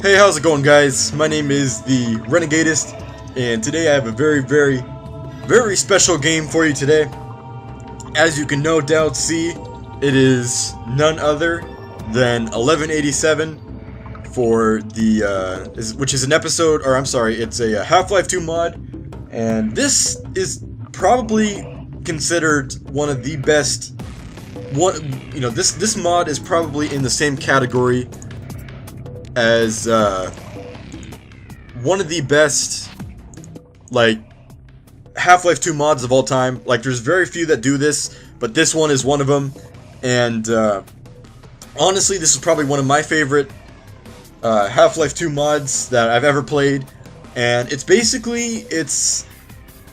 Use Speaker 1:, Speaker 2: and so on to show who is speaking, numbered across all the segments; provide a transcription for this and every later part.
Speaker 1: Hey, how's it going, guys? My name is the Renegadist, and today I have a very special game for you today. As you can no doubt see, it is none other than 1187 for the, which is an episode, or I'm sorry, it's a Half-Life 2 mod, and this is probably considered one of the best, this mod is probably in the same category as one of the best, like, Half-Life 2 mods of all time. Like, there's very few that do this, but this one is one of them. And honestly, this is probably one of my favorite Half-Life 2 mods that I've ever played. And it's basically it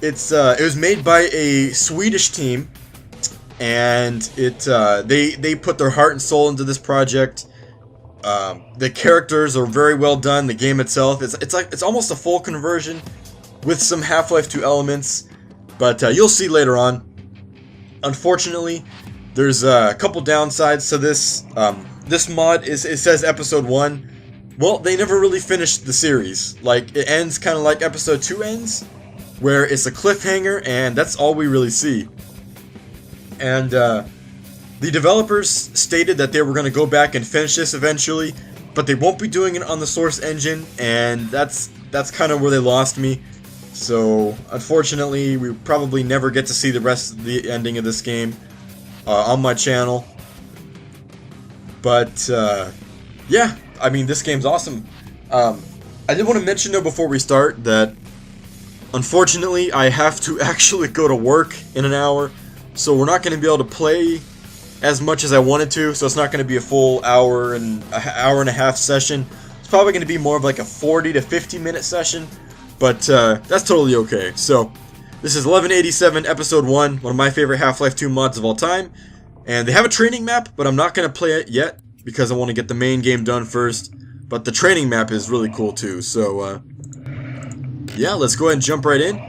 Speaker 1: was made by a Swedish team, and they put their heart and soul into this project. The characters are very well done. The game itself it's almost a full conversion with some Half-Life 2 elements, but you'll see later on. Unfortunately, there's a couple downsides to this. This mod it says episode 1. Well, they never really finished the series. Like, it ends kind of like episode 2 ends, where it's a cliffhanger, and that's all we really see. And the developers stated that they were going to go back and finish this eventually, but they won't be doing it on the Source engine, and that's kind of where they lost me. So, unfortunately, we probably never get to see the rest of the ending of this game on my channel. But, yeah, I mean, this game's awesome. I did want to mention, though, before we start, that unfortunately, I have to actually go to work in an hour, so we're not going to be able to play as much as I wanted to, so it's not going to be a full hour and a half session. It's probably going to be more of like a 40 to 50 minute session, but that's totally okay. So, this is 1187 episode 1, one of my favorite Half-Life 2 mods of all time, and they have a training map, but I'm not going to play it yet, because I want to get the main game done first, but the training map is really cool too, so yeah, let's go ahead and jump right in,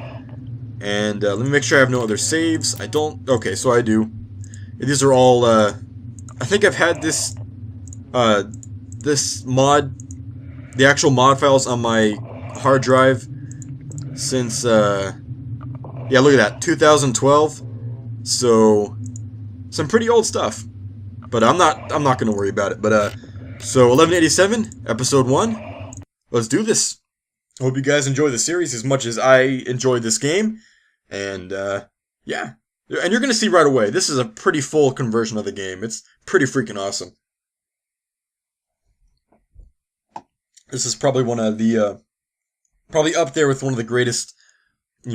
Speaker 1: and let me make sure I have no other saves. I don't, okay, so I do. These are all, I think I've had this mod, the actual mod files on my hard drive since, yeah, look at that, 2012, so, some pretty old stuff, but I'm not gonna worry about it, but, so, 1187, episode 1, let's do this. I hope you guys enjoy the series as much as I enjoyed this game, and, yeah. And you're going to see right away, this is a pretty full conversion of the game. It's pretty freaking awesome. This is probably one of the, probably up there with one of the greatest,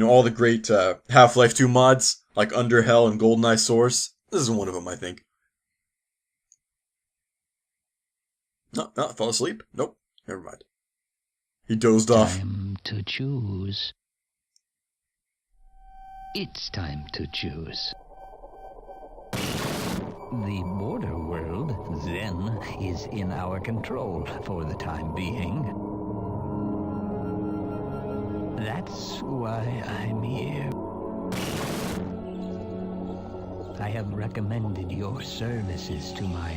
Speaker 1: all the great Half-Life 2 mods, like Under Hell and GoldenEye Source. This is one of them, I think. No, fell asleep? Nope, never mind. He dozed off.
Speaker 2: Time to choose. It's time to choose. The border world, then, is in our control for the time being. That's why I'm here. I have recommended your services to my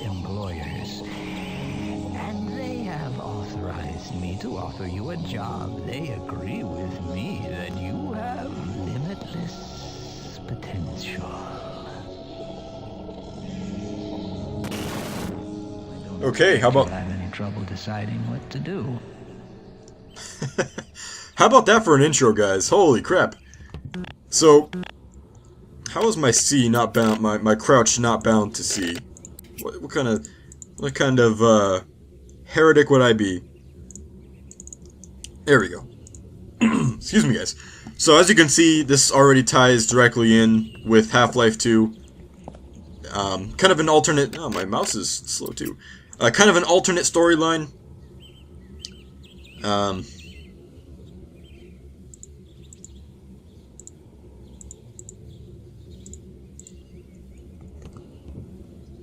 Speaker 2: employers, and they have authorized me to offer you a job. They agree with me that you have limitless potential.
Speaker 1: Okay, how about...
Speaker 2: I have any trouble deciding what to do.
Speaker 1: How about that for an intro, guys? Holy crap. So, how is my C not bound, my crouch not bound to C? What kind of heretic would I be? There we go. Excuse me, guys. So as you can see, this already ties directly in with Half-Life 2. Kind of an alternate... Oh, my mouse is slow too. Kind of an alternate storyline.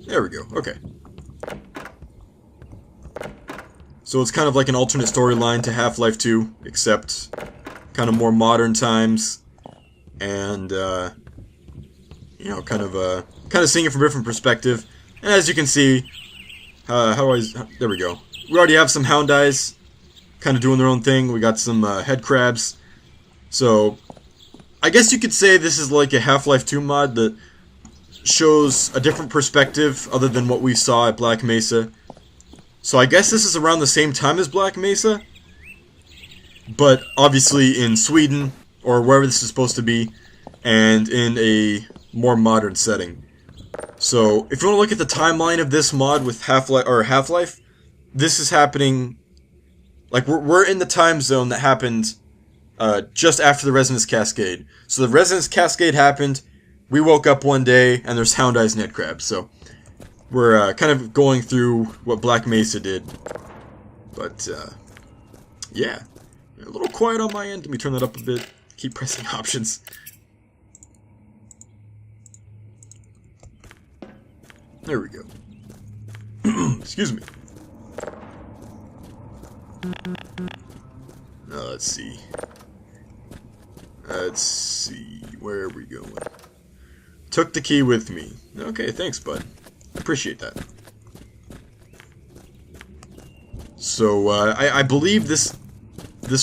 Speaker 1: There we go. Okay. So it's kind of like an alternate storyline to Half-Life 2, except kind of more modern times, and kind of seeing it from a different perspective. And as you can see, There we go. We already have some hound eyes, kind of doing their own thing. We got some head crabs. So, I guess you could say this is like a Half-Life 2 mod that shows a different perspective other than what we saw at Black Mesa. So I guess this is around the same time as Black Mesa, but obviously in Sweden, or wherever this is supposed to be, and in a more modern setting. So, if you want to look at the timeline of this mod with Half-Life, this is happening, like, we're in the time zone that happened just after the Resonance Cascade. So the Resonance Cascade happened, we woke up one day, and there's Hound Eyes Net Crabs, so we're kind of going through what Black Mesa did. But, yeah. A little quiet on my end. Let me turn that up a bit. Keep pressing options. There we go. Excuse me. Let's see. Where are we going? Took the key with me. Okay, thanks, bud. Appreciate that. So, I believe this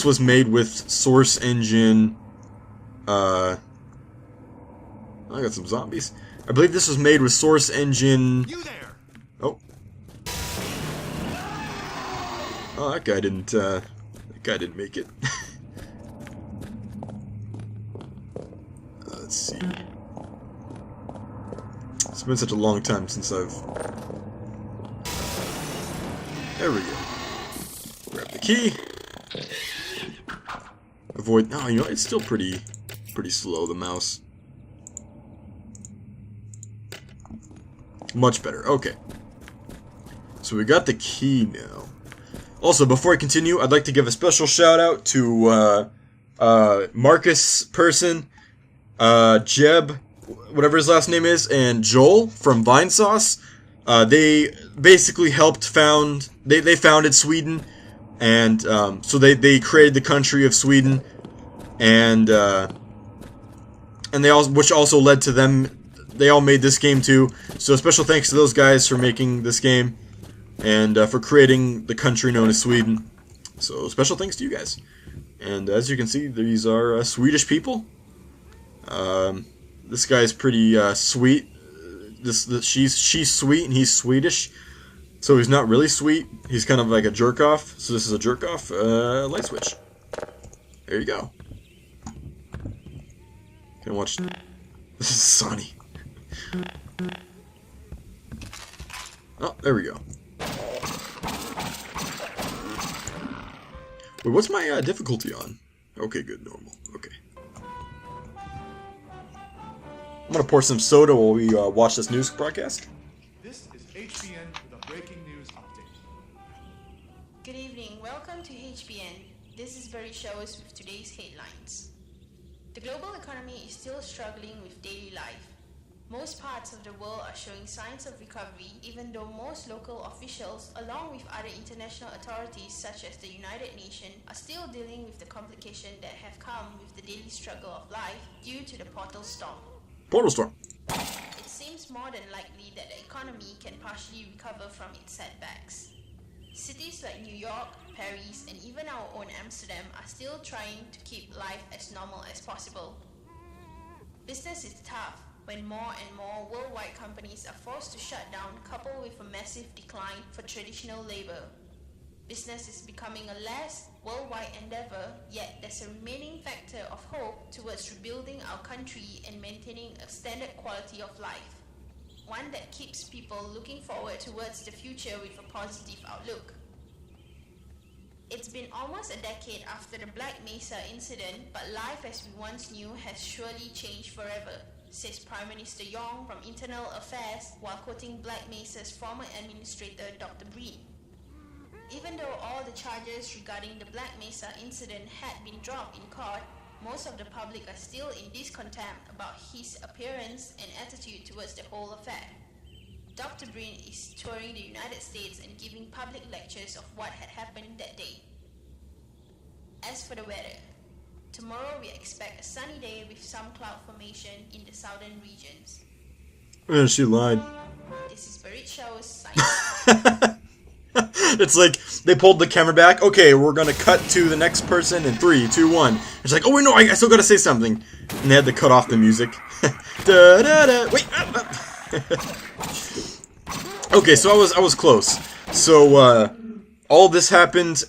Speaker 1: was made with Source Engine. I got some zombies. I believe this was made with Source Engine.
Speaker 3: You there?
Speaker 1: Oh. Oh, that guy didn't make it. Let's see. It's been such a long time since I've... There we go. Grab the key. Avoid... No, you know, it's still pretty slow, the mouse. Much better. Okay. So we got the key now. Also, before I continue, I'd like to give a special shout out to Marcus Person, Jeb, whatever his last name is, and Joel from Vinesauce. They basically helped found... They founded Sweden, and so they created the country of Sweden, and they all, which also led to them. They all made this game too. So special thanks to those guys for making this game, and for creating the country known as Sweden. So special thanks to you guys. And as you can see, these are Swedish people. This guy's pretty sweet. She's sweet and he's Swedish. So he's not really sweet. He's kind of like a jerk off. So this is a jerk off light switch. There you go. Can watch. This is Sonny. Oh, there we go. Wait, what's my difficulty on? Okay, good, normal. Okay. I'm gonna pour some soda while we watch this news broadcast.
Speaker 3: This is HBN with a breaking news update.
Speaker 4: Good evening, welcome to HBN. This is Barry Showers with today's headlines. The global economy is still struggling with daily life. Most parts of the world are showing signs of recovery, even though most local officials, along with other international authorities such as the United Nations, are still dealing with the complications that have come with the daily struggle of life due to the portal storm.
Speaker 1: Portal storm.
Speaker 4: It seems more than likely that the economy can partially recover from its setbacks. Cities like New York, Paris, and even our own Amsterdam are still trying to keep life as normal as possible. Business is tough when more and more worldwide companies are forced to shut down, coupled with a massive decline for traditional labor. Business is becoming a less worldwide endeavor, yet there's a remaining factor of hope towards rebuilding our country and maintaining a standard quality of life. One that keeps people looking forward towards the future with a positive outlook. It's been almost a decade after the Black Mesa incident, but life as we once knew has surely changed forever, says Prime Minister Yong from Internal Affairs while quoting Black Mesa's former administrator Dr. Breen. Even though all the charges regarding the Black Mesa incident had been dropped in court, most of the public are still in discontent about his appearance and attitude towards the whole affair. Dr. Breen is touring the United States and giving public lectures of what had happened that day. As for the weather, tomorrow we expect a sunny day with some cloud formation in the southern regions.
Speaker 1: Yeah, she lied.
Speaker 4: This is Barit Show's sign.
Speaker 1: It's like they pulled the camera back. Okay, we're gonna cut to the next person in 3, 2, 1. It's like, oh wait, no, I still gotta say something, and they had to cut off the music. Da, da, da. Wait. Okay, so I was close. So all this happened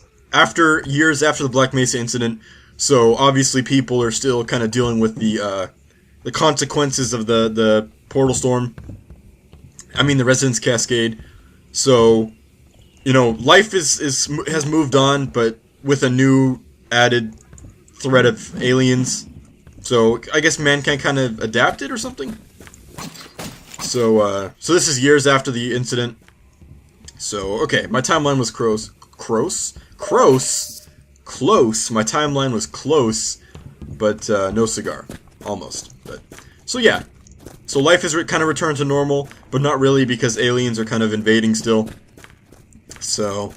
Speaker 1: years after the Black Mesa incident. So obviously people are still kind of dealing with the consequences of the portal storm. I mean the Resonance Cascade. So, you know, life has moved on, but with a new added threat of aliens. So I guess mankind kind of adapted or something. So this is years after the incident. So okay, my timeline was close. My timeline was close, but no cigar, almost. But so yeah, so life has kind of returned to normal, but not really because aliens are kind of invading still. So,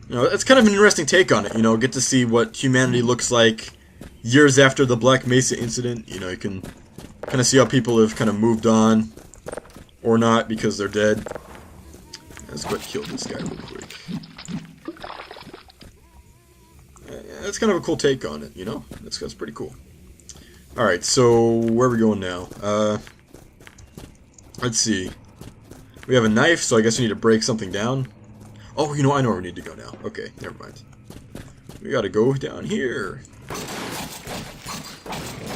Speaker 1: you know, it's kind of an interesting take on it. You know, get to see what humanity looks like years after the Black Mesa incident. You know, you can kind of see how people have kind of moved on, or not because they're dead. Let's go ahead and kill this guy real quick. That's kind of a cool take on it, you know? That's pretty cool. Alright, so where are we going now? Let's see. We have a knife, so I guess we need to break something down. Oh, you know, I know where we need to go now. Okay, never mind. We gotta go down here.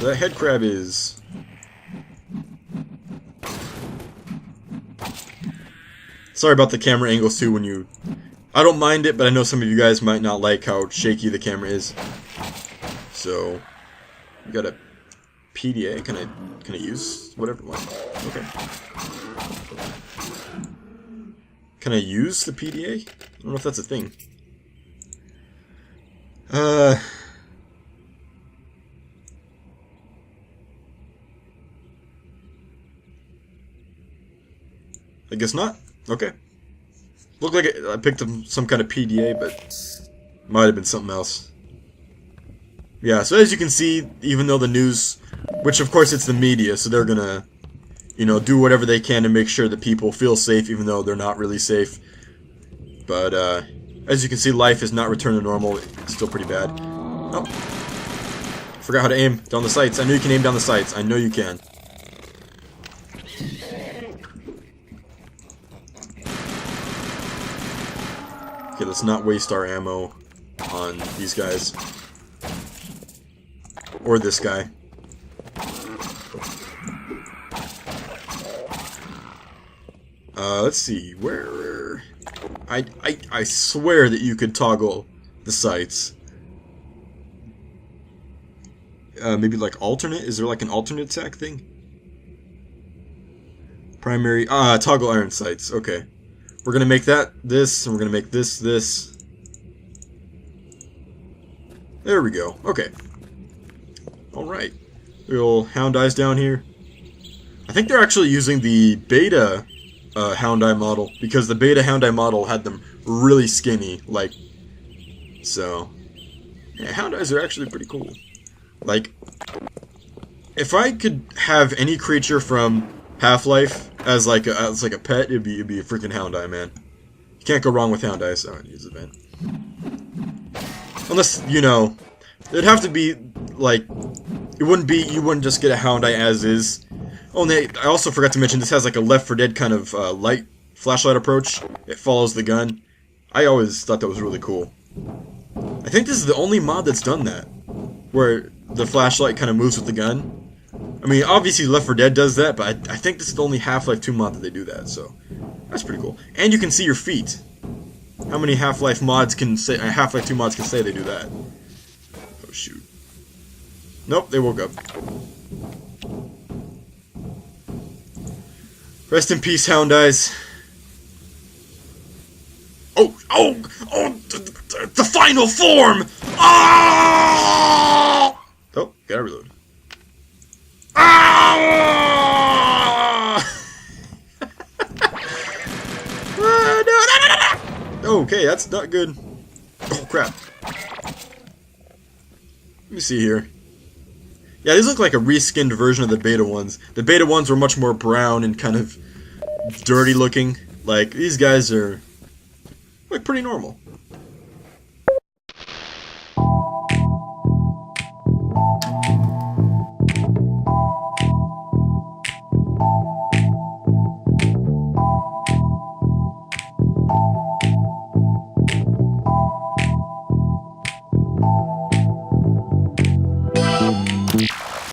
Speaker 1: The head crab is... Sorry about the camera angles too when you... I don't mind it, but I know some of you guys might not like how shaky the camera is. So, we got a PDA. Can I use whatever one? Okay. Can I use the PDA? I don't know if that's a thing. I guess not. Okay. Looked like I picked up some kind of PDA, but might have been something else. Yeah, so as you can see, even though the news, which of course it's the media, so they're gonna, you know, do whatever they can to make sure that people feel safe, even though they're not really safe. But, as you can see, life has not returned to normal. It's still pretty bad. Oh. Forgot how to aim down the sights. I know you can aim down the sights. I know you can. Okay, let's not waste our ammo on these guys. Or this guy. Let's see, where... I swear that you could toggle the sights. Maybe like alternate? Is there like an alternate attack thing? Primary... toggle iron sights, okay. We're gonna make that this, and we're gonna make this this. There we go. Okay. Alright. Little hound eyes down here. I think they're actually using the beta hound eye model, because the beta hound eye model had them really skinny, like, so. Yeah, hound eyes are actually pretty cool. Like, if I could have any creature from Half-Life as like a pet, it'd be a freaking hound eye, man. You can't go wrong with hound eyes. So I'd use the vent. Unless, you know, it'd have to be like, you wouldn't just get a hound eye as is. Oh, and I also forgot to mention this has like a Left 4 Dead kind of light flashlight approach. It follows the gun. I always thought that was really cool. I think this is the only mod that's done that, where the flashlight kind of moves with the gun. I mean, obviously Left 4 Dead does that, but I think this is the only Half-Life 2 mod that they do that, so that's pretty cool. And you can see your feet. How many Half-Life mods can say, Half-Life 2 mods can say they do that? Oh shoot. Nope, they woke up. Rest in peace, hound eyes. Oh, the final form! Oh! Oh, gotta reload. Okay, that's not good. Oh, crap. Let me see here. Yeah, these look like a reskinned version of the beta ones. The beta ones were much more brown and kind of dirty looking. Like, these guys are... like pretty normal.